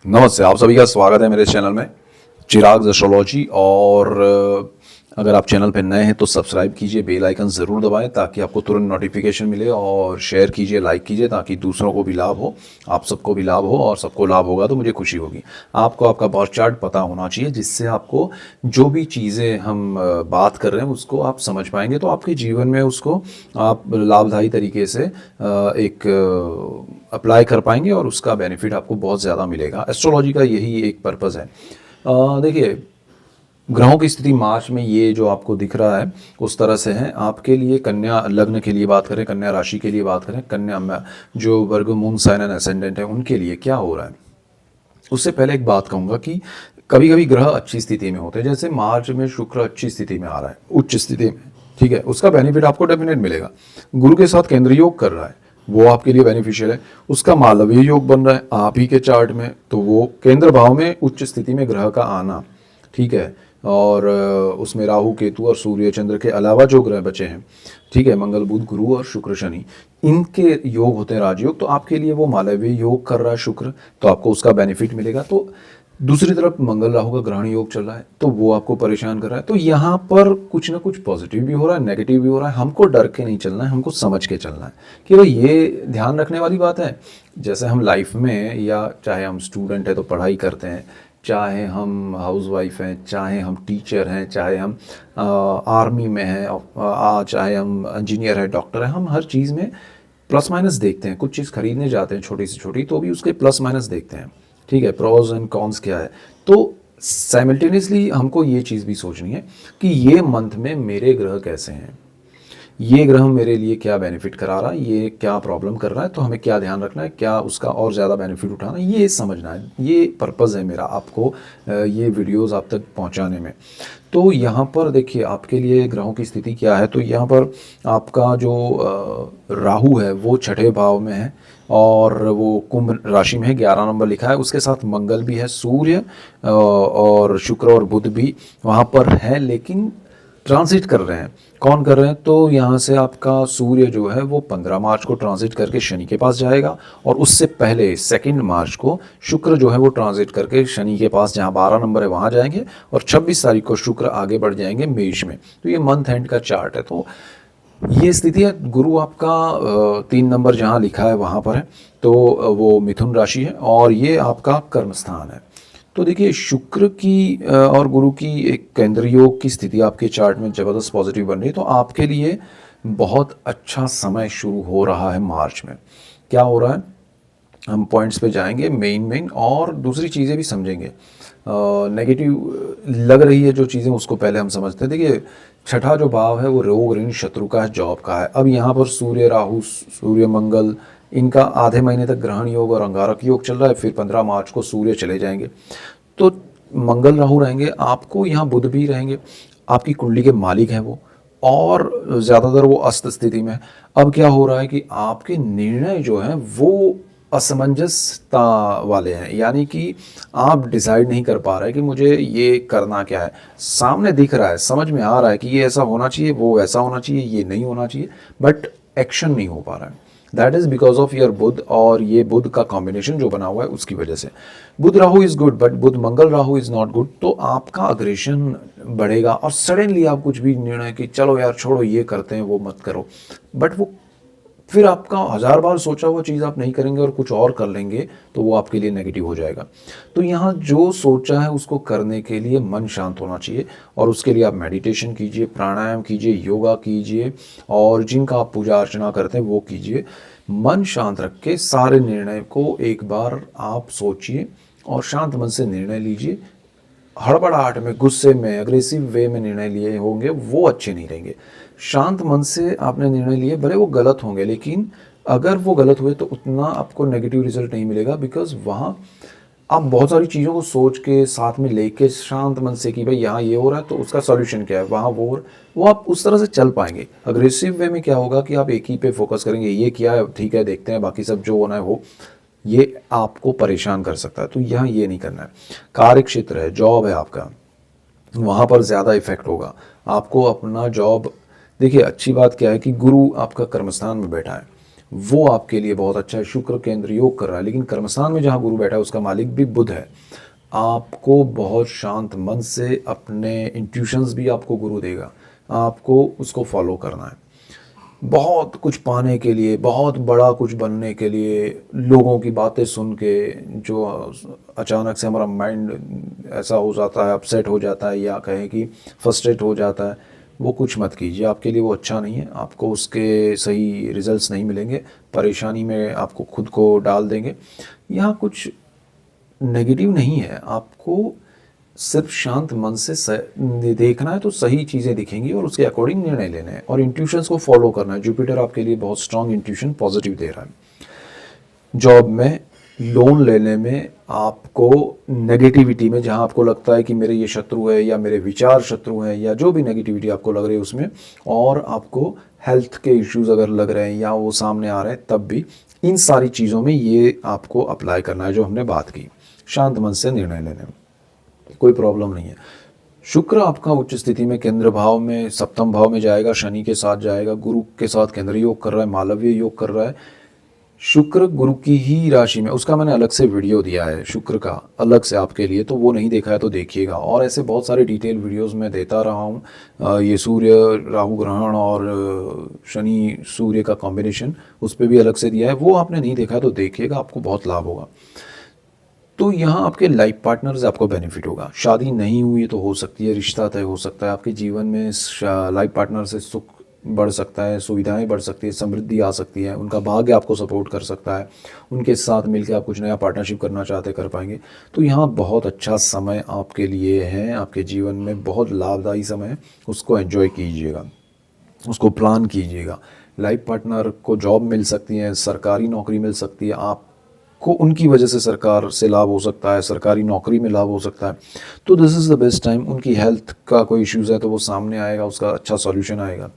नमस्ते, आप सभी का स्वागत है मेरे चैनल में चिराग एस्ट्रोलॉजी। और अगर आप चैनल पे नए हैं तो सब्सक्राइब कीजिए, बेल आइकन ज़रूर दबाएं ताकि आपको तुरंत नोटिफिकेशन मिले, और शेयर कीजिए, लाइक कीजिए ताकि दूसरों को भी लाभ हो, आप सबको भी लाभ हो, और सबको लाभ होगा तो मुझे खुशी होगी। आपको आपका बर्थ चार्ट पता होना चाहिए, जिससे आपको जो भी चीज़ें हम बात कर रहे हैं उसको आप समझ पाएंगे, तो आपके जीवन में उसको आप लाभदायी तरीके से एक अप्लाई कर पाएंगे और उसका बेनिफिट आपको बहुत ज़्यादा मिलेगा। एस्ट्रोलॉजी का यही एक पर्पज़ है। देखिए, ग्रहों की स्थिति मार्च में ये जो आपको दिख रहा है उस तरह से है। आपके लिए कन्या लग्न के लिए बात करें, कन्या राशि के लिए बात करें, कन्या में जो वर्ग मून साइन एंड असेंडेंट है उनके लिए क्या हो रहा है, उससे पहले एक बात कहूँगा कि कभी कभी ग्रह अच्छी स्थिति में होते हैं। जैसे मार्च में शुक्र अच्छी स्थिति में आ रहा है, उच्च स्थिति में, ठीक है, उसका बेनिफिट आपको डेफिनेट मिलेगा। गुरु के साथ केंद्र योग कर रहा है, वो आपके लिए बेनिफिशियल है। उसका मालवीय योग बन रहा है आप ही के चार्ट में, तो वो केंद्र भाव में उच्च स्थिति में ग्रह का आना, ठीक है। और उसमें राहु केतु और सूर्य चंद्र के अलावा जो ग्रह बचे हैं, ठीक है, मंगल बुध गुरु और शुक्र शनि, इनके योग होते हैं राजयोग। तो आपके लिए वो मालवीय योग कर रहा है शुक्र, तो आपको उसका बेनिफिट मिलेगा। तो दूसरी तरफ मंगल राहु का ग्रहण योग चल रहा है, तो वो आपको परेशान कर रहा है। तो यहाँ पर कुछ ना कुछ पॉजिटिव भी हो रहा है, नेगेटिव भी हो रहा है। हमको डर के नहीं चलना है, हमको समझ के चलना है कि भाई ये ध्यान रखने वाली बात है। जैसे हम लाइफ में, या चाहे हम स्टूडेंट है तो पढ़ाई करते हैं, चाहे हम हाउसवाइफ हैं, चाहे हम टीचर हैं, चाहे हम आर्मी में हैं, चाहे हम इंजीनियर हैं, डॉक्टर हैं, हम हर चीज़ में प्लस माइनस देखते हैं। कुछ चीज़ खरीदने जाते हैं छोटी से छोटी, तो भी उसके प्लस माइनस देखते हैं, ठीक है, प्रोज एंड कॉन्स क्या है। तो साइमल्टेनियसली हमको ये चीज़ भी सोचनी है कि ये मंथ में मेरे ग्रह कैसे हैं, ये ग्रह मेरे लिए क्या बेनिफिट करा रहा है, ये क्या प्रॉब्लम कर रहा है, तो हमें क्या ध्यान रखना है, क्या उसका और ज़्यादा बेनिफिट उठाना है, ये समझना है। ये पर्पज़ है मेरा आपको ये वीडियोस आप तक पहुंचाने में। तो यहाँ पर देखिए आपके लिए ग्रहों की स्थिति क्या है। तो यहाँ पर आपका जो राहु है वो छठे भाव में है, और वो कुंभ राशि में है, 11 नंबर लिखा है। उसके साथ मंगल भी है, सूर्य और शुक्र और बुध भी वहाँ पर है, लेकिन ट्रांजिट कर रहे हैं। कौन कर रहे हैं? तो यहाँ से आपका सूर्य जो है वो 15 मार्च को ट्रांजिट करके शनि के पास जाएगा, और उससे पहले 2 मार्च को शुक्र जो है वो ट्रांजिट करके शनि के पास, जहाँ 12 नंबर है, वहाँ जाएंगे, और 26 तारीख को शुक्र आगे बढ़ जाएंगे मेष में। तो ये मंथ एंड का चार्ट है। तो ये स्थिति है। गुरु आपका 3 नंबर जहाँ लिखा है वहाँ पर है, तो वो मिथुन राशि है, और ये आपका कर्म स्थान है। तो देखिए, शुक्र की और गुरु की एक केंद्र योग की स्थिति आपके चार्ट में ज़बरदस्त पॉजिटिव बन रही है। तो आपके लिए बहुत अच्छा समय शुरू हो रहा है मार्च में। क्या हो रहा है, हम पॉइंट्स पे जाएंगे मेन और दूसरी चीज़ें भी समझेंगे। नेगेटिव लग रही है जो चीज़ें, उसको पहले हम समझते हैं। देखिए, छठा जो भाव है वो रोग ऋण शत्रु का है, जॉब का है। अब यहाँ पर सूर्य राहु, सूर्य मंगल, इनका आधे महीने तक ग्रहण योग और अंगारक योग चल रहा है। फिर 15 मार्च को सूर्य चले जाएंगे, तो मंगल राहु रहेंगे, आपको यहाँ बुध भी रहेंगे, आपकी कुंडली के मालिक हैं वो, और ज़्यादातर वो अस्त स्थिति में है। अब क्या हो रहा है कि आपके निर्णय जो हैं वो असमंजसता वाले हैं, यानी कि आप डिसाइड नहीं कर पा रहे कि मुझे ये करना क्या है। सामने दिख रहा है, समझ में आ रहा है कि ये ऐसा होना चाहिए, वो वैसा होना चाहिए, ये नहीं होना चाहिए, बट एक्शन नहीं हो पा रहा है। That is because of your Budh, और ये बुध का कॉम्बिनेशन जो बना हुआ है उसकी वजह से। Budh Rahu is good, but Budh Mangal Rahu is not good. तो आपका अग्रेशन बढ़ेगा, और सडनली आप कुछ भी निर्णय कि चलो यार छोड़ो, ये करते हैं, वो मत करो, बट वो फिर आपका 1000 बार सोचा हुआ चीज़ आप नहीं करेंगे और कुछ और कर लेंगे, तो वो आपके लिए नेगेटिव हो जाएगा। तो यहाँ जो सोचा है उसको करने के लिए मन शांत होना चाहिए, और उसके लिए आप मेडिटेशन कीजिए, प्राणायाम कीजिए, योगा कीजिए, और जिनका आप पूजा अर्चना करते हैं वो कीजिए। मन शांत रख के सारे निर्णय को एक बार आप सोचिए, और शांत मन से निर्णय लीजिए। हड़बड़ाहट में, गुस्से में, अग्रेसिव वे में निर्णय लिए होंगे वो अच्छे नहीं रहेंगे। शांत मन से आपने निर्णय लिए, भले वो गलत होंगे, लेकिन अगर वो गलत हुए तो उतना आपको नेगेटिव रिजल्ट नहीं मिलेगा, बिकॉज वहाँ आप बहुत सारी चीज़ों को सोच के साथ में लेके शांत मन से कि भाई यहाँ ये हो रहा है तो उसका सॉल्यूशन क्या है, वहाँ वो आप उस तरह से चल पाएंगे। अग्रेसिव वे में क्या होगा कि आप एक ही पे फोकस करेंगे, ये किया है ठीक है, देखते हैं, बाकी सब जो होना है हो, ये आपको परेशान कर सकता है। तो यहाँ ये नहीं करना है। कार्य क्षेत्र है, जॉब है आपका, वहाँ पर ज़्यादा इफेक्ट होगा आपको अपना जॉब। देखिए, अच्छी बात क्या है कि गुरु आपका कर्मस्थान में बैठा है, वो आपके लिए बहुत अच्छा है। शुक्र केंद्र योग कर रहा है, लेकिन कर्मस्थान में जहाँ गुरु बैठा है उसका मालिक भी बुध है। आपको बहुत शांत मन से अपने इंट्यूशंस भी आपको गुरु देगा, आपको उसको फॉलो करना है। बहुत कुछ पाने के लिए, बहुत बड़ा कुछ बनने के लिए, लोगों की बातें सुन के जो अचानक से हमारा माइंड ऐसा हो जाता है, अपसेट हो जाता है या कहें कि फ्रस्ट्रेट हो जाता है, वो कुछ मत कीजिए, आपके लिए वो अच्छा नहीं है। आपको उसके सही रिजल्ट्स नहीं मिलेंगे, परेशानी में आपको खुद को डाल देंगे। यहाँ कुछ नेगेटिव नहीं है, आपको सिर्फ शांत मन से देखना है तो सही चीज़ें दिखेंगी और उसके अकॉर्डिंग निर्णय लेने हैं और इंट्यूशंस को फॉलो करना है। जुपिटर आपके लिए बहुत स्ट्रांग इंट्यूशन पॉजिटिव दे रहा है। जॉब में, लोन लेने में, आपको नेगेटिविटी में जहां आपको लगता है कि मेरे ये शत्रु है या मेरे विचार शत्रु हैं या जो भी नेगेटिविटी आपको लग रही है उसमें, और आपको हेल्थ के इश्यूज अगर लग रहे हैं या वो सामने आ रहे हैं, तब भी इन सारी चीज़ों में ये आपको अप्लाई करना है जो हमने बात की। शांत मन से निर्णय लेने में कोई प्रॉब्लम नहीं है। शुक्र आपका उच्च स्थिति में केंद्र भाव में सप्तम भाव में जाएगा, शनि के साथ जाएगा, गुरु के साथ केंद्र योग कर रहा है, मालव्य योग कर रहा है। शुक्र गुरु की ही राशि में, उसका मैंने अलग से वीडियो दिया है शुक्र का अलग से आपके लिए, तो वो नहीं देखा है तो देखिएगा। और ऐसे बहुत सारे डिटेल वीडियोस मैं देता रहा हूँ। ये सूर्य राहु ग्रहण और शनि सूर्य का कॉम्बिनेशन, उस पर भी अलग से दिया है, वो आपने नहीं देखा है तो देखिएगा, आपको बहुत लाभ होगा। तो यहाँ आपके लाइफ पार्टनर से आपको बेनिफिट होगा। शादी नहीं हुई तो हो सकती है, रिश्ता तय हो सकता है, आपके जीवन में लाइफ पार्टनर से सुख बढ़ सकता है, सुविधाएं बढ़ सकती है, समृद्धि आ सकती है, उनका भाग्य आपको सपोर्ट कर सकता है, उनके साथ मिलकर आप कुछ नया पार्टनरशिप करना चाहते कर पाएंगे। तो यहाँ बहुत अच्छा समय आपके लिए है, आपके जीवन में बहुत लाभदायी समय है, उसको एंजॉय कीजिएगा, उसको प्लान कीजिएगा। लाइफ पार्टनर को जॉब मिल सकती है, सरकारी नौकरी मिल सकती है, आप को उनकी वजह से सरकार से लाभ हो सकता है, सरकारी नौकरी में लाभ हो सकता है। तो this is the best time. उनकी हेल्थ का कोई इश्यूज़ है तो वो सामने आएगा, उसका अच्छा सॉल्यूशन आएगा,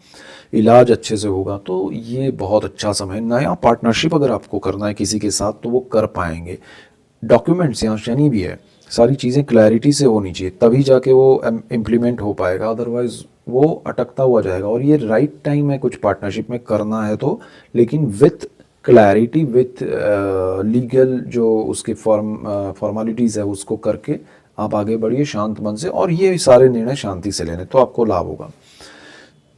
इलाज अच्छे से होगा। तो ये बहुत अच्छा समय है। नया पार्टनरशिप अगर आपको करना है किसी के साथ तो वो कर पाएंगे। डॉक्यूमेंट्स, यहाँ शनि भी है, सारी चीज़ें क्लैरिटी से होनी चाहिए, तभी जाके वो इम्प्लीमेंट हो पाएगा, अदरवाइज वो अटकता हुआ जाएगा। और ये राइट टाइम है कुछ पार्टनरशिप में करना है तो, लेकिन विथ क्लैरिटी, विथ लीगल जो उसकी फॉर्मेलिटीज़ है उसको करके आप आगे बढ़िए शांत मन से, और ये सारे निर्णय शांति से लेने तो आपको लाभ होगा।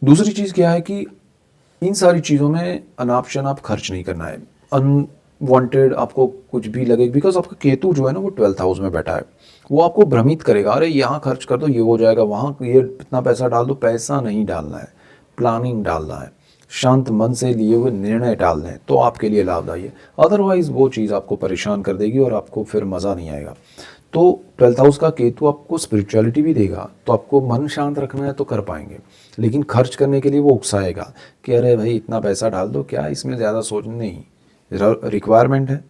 दूसरी चीज़ क्या है कि इन सारी चीज़ों में अनाप शनाप खर्च नहीं करना है। अनवांटेड आपको कुछ भी लगे, बिकॉज आपका केतु जो है ना वो 12th हाउस में बैठा है, वो आपको भ्रमित करेगा, अरे यहाँ खर्च कर दो ये हो जाएगा, वहाँ ये इतना पैसा डाल दो। पैसा नहीं डालना है, प्लानिंग डालना है, शांत मन से लिए हुए निर्णय डालने हैं, तो आपके लिए लाभदायी है। अदरवाइज वो चीज़ आपको परेशान कर देगी और आपको फिर मज़ा नहीं आएगा। तो 12th हाउस का केतु आपको स्पिरिचुअलिटी भी देगा, तो आपको मन शांत रखना है तो कर पाएंगे, लेकिन खर्च करने के लिए वो उकसाएगा कि अरे भाई इतना पैसा डाल दो, क्या इसमें ज़्यादा सोच नहीं, रिक्वायरमेंट है,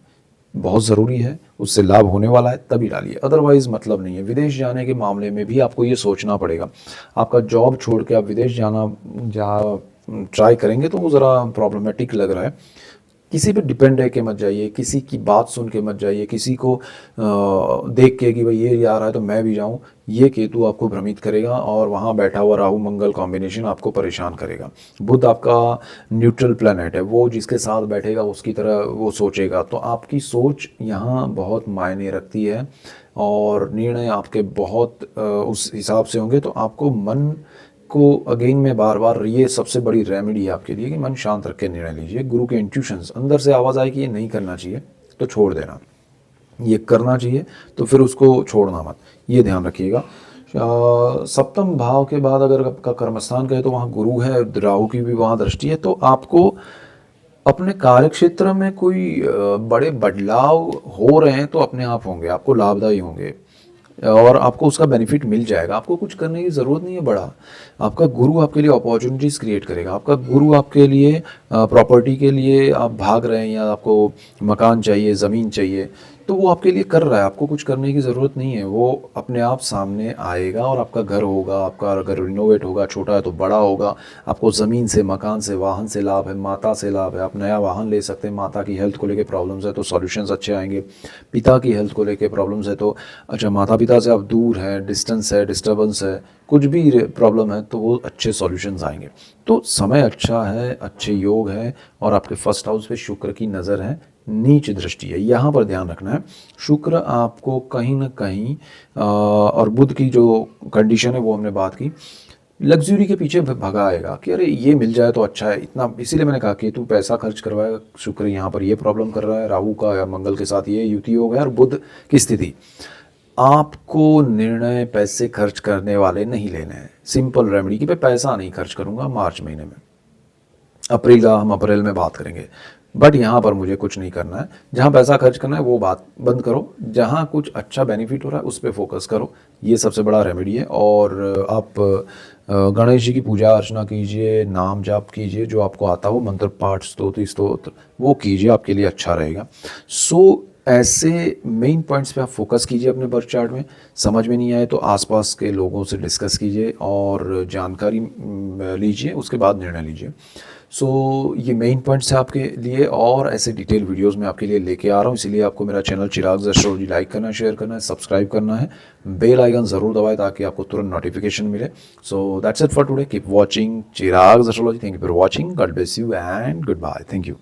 बहुत ज़रूरी है, उससे लाभ होने वाला है तभी डालिए, अदरवाइज़ मतलब नहीं है। विदेश जाने के मामले में भी आपको ये सोचना पड़ेगा। आपका जॉब छोड़ के आप विदेश जाना ट्राई करेंगे तो वो ज़रा प्रॉब्लमेटिक लग रहा है। किसी पे डिपेंड रह के मत जाइए, किसी की बात सुन के मत जाइए, किसी को देख के कि भाई ये जा रहा है तो मैं भी जाऊं, ये केतु आपको भ्रमित करेगा और वहाँ बैठा हुआ राहु मंगल कॉम्बिनेशन आपको परेशान करेगा। बुध आपका न्यूट्रल प्लैनेट है, वो जिसके साथ बैठेगा उसकी तरह वो सोचेगा, तो आपकी सोच यहाँ बहुत मायने रखती है और निर्णय आपके बहुत उस हिसाब से होंगे। तो आपको मन को अगेन में बार बार, ये सबसे बड़ी रेमेडी है आपके लिए कि मन शांत रख के निर्णय लीजिए। गुरु के इंट्यूशंस अंदर से आवाज़ आए कि ये नहीं करना चाहिए तो छोड़ देना, ये करना चाहिए तो फिर उसको छोड़ना मत, ये ध्यान रखिएगा। सप्तम भाव के बाद अगर आपका कर्मस्थान का है तो वहाँ गुरु है, राहु की भी वहाँ दृष्टि है, तो आपको अपने कार्य क्षेत्र में कोई बड़े बदलाव हो रहे हैं तो अपने आप होंगे, आपको लाभदायी होंगे और आपको उसका बेनिफिट मिल जाएगा। आपको कुछ करने की ज़रूरत नहीं है बड़ा, आपका गुरु आपके लिए अपॉर्चुनिटीज़ क्रिएट करेगा। आपका गुरु आपके लिए प्रॉपर्टी के लिए आप भाग रहे हैं या आपको मकान चाहिए, ज़मीन चाहिए, तो वो आपके लिए कर रहा है, आपको कुछ करने की ज़रूरत नहीं है, वो अपने आप सामने आएगा और आपका घर होगा, आपका अगर रिनोवेट होगा, छोटा है तो बड़ा होगा, आपको ज़मीन से, मकान से, वाहन से लाभ है, माता से लाभ है, आप नया वाहन ले सकते हैं, माता की हेल्थ को लेके प्रॉब्लम्स है तो सॉल्यूशंस अच्छे आएंगे, पिता की हेल्थ को लेके प्रॉब्लम्स है तो अच्छा, माता पिता से आप दूर हैं, डिस्टेंस है, डिस्टर्बेंस है, कुछ भी प्रॉब्लम है तो वो अच्छे सॉल्यूशंस आएंगे। तो समय अच्छा है, अच्छे योग है और आपके फर्स्ट हाउस पे शुक्र की नज़र है, नीच दृष्टि है, यहाँ पर ध्यान रखना है। शुक्र आपको कहीं ना कहीं और बुध की जो कंडीशन है वो हमने बात की, लग्जरी के पीछे भगाएगा कि अरे ये मिल जाए तो अच्छा है इतना, इसीलिए मैंने कहा कि तू पैसा खर्च करवाएगा। शुक्र यहाँ पर ये प्रॉब्लम कर रहा है, राहु का या मंगल के साथ ये युति हो गया और बुध की स्थिति, आपको निर्णय पैसे खर्च करने वाले नहीं लेने हैं। सिंपल रेमेडी कि भाई पैसा नहीं खर्च करूँगा मार्च महीने में, अप्रैल का हम अप्रैल में बात करेंगे, बट यहाँ पर मुझे कुछ नहीं करना है। जहाँ पैसा खर्च करना है वो बात बंद करो, जहाँ कुछ अच्छा बेनिफिट हो रहा है उस पर फोकस करो, ये सबसे बड़ा रेमेडी है। और आप गणेश जी की पूजा अर्चना कीजिए, नाम जाप कीजिए, जो आपको आता हो, मंत्र पाठ, स्तोत्र वो कीजिए, आपके लिए अच्छा रहेगा। सो ऐसे मेन पॉइंट्स पे आप फोकस कीजिए अपने बर्थ चार्ट में। समझ में नहीं आए तो आसपास के लोगों से डिस्कस कीजिए और जानकारी लीजिए, उसके बाद निर्णय लीजिए। सो ये मेन पॉइंट्स है आपके लिए और ऐसे डिटेल वीडियोस मैं आपके लिए लेके आ रहा हूँ, इसीलिए आपको मेरा चैनल चिराग एस्ट्रोलॉजी लाइक करना है, शेयर करना है, सब्सक्राइब करना है, बेल आइकन ज़रूर दबाएं ताकि आपको तुरंत नोटिफिकेशन मिले। So that's it for today, keep watching Chirag astrology. Thank you for watching, God bless you and goodbye, thank you.